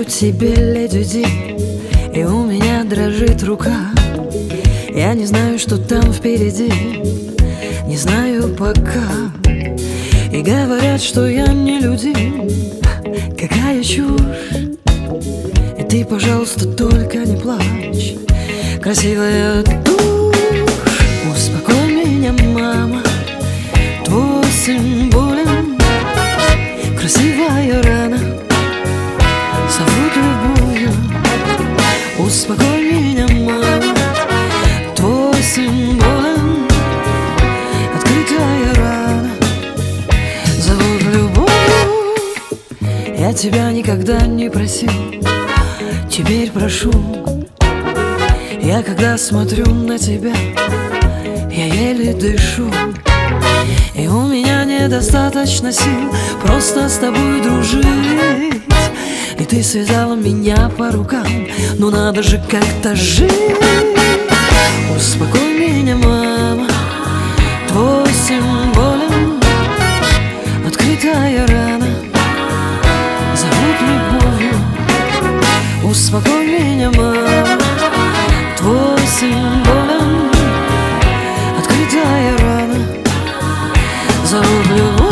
тебе, леди Ди, и у меня дрожит рука. Я не знаю, что там впереди, не знаю пока. И говорят, что я не люди. Какая чушь. И ты, пожалуйста, только не плачь, красивая тушь. Успокой меня, мама, твой сын болен. Красивая рана зовут любовью. Успокой меня, мама, твой сын болен. Открытая рана зовут любовью. Я тебя никогда не просил, теперь прошу. Я когда смотрю на тебя, я еле дышу. И у меня недостаточно сил просто с тобой дружить. И ты связала меня по рукам, ну надо же как-то жить. Успокой меня, мама, твой сын болен. Открытая рана зовут любовью. Успокой меня, мама, твой сын болен. Открытая рана зовут любовью.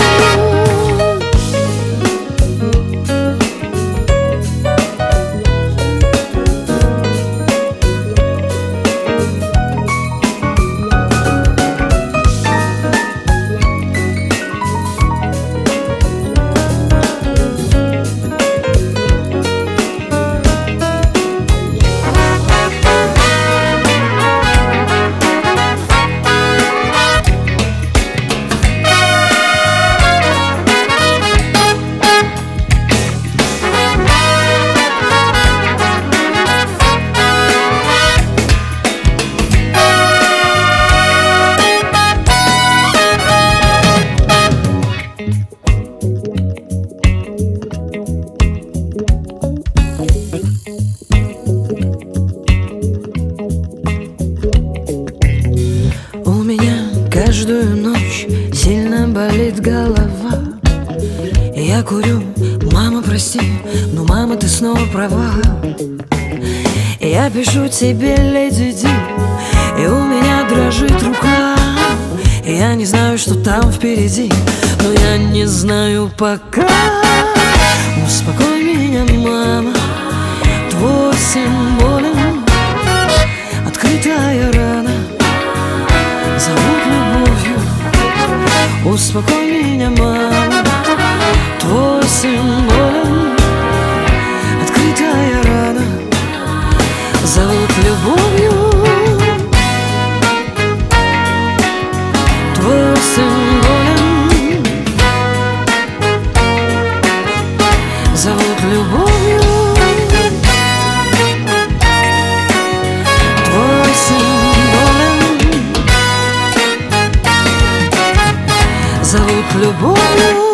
Каждую ночь сильно болит голова. Я курю, мама, прости, но мама, ты снова права. Я пишу тебе, леди Ди, и у меня дрожит рука. Я не знаю, что там впереди, но я не знаю пока. Успокой меня, мама, твой сын болен. Открытая рана зовут любовью. Успокой меня, мама, твой сын болен. Открытая рана зовут любовью. Твой сын болен зовут любовью. Твой сын болен зовут любовью.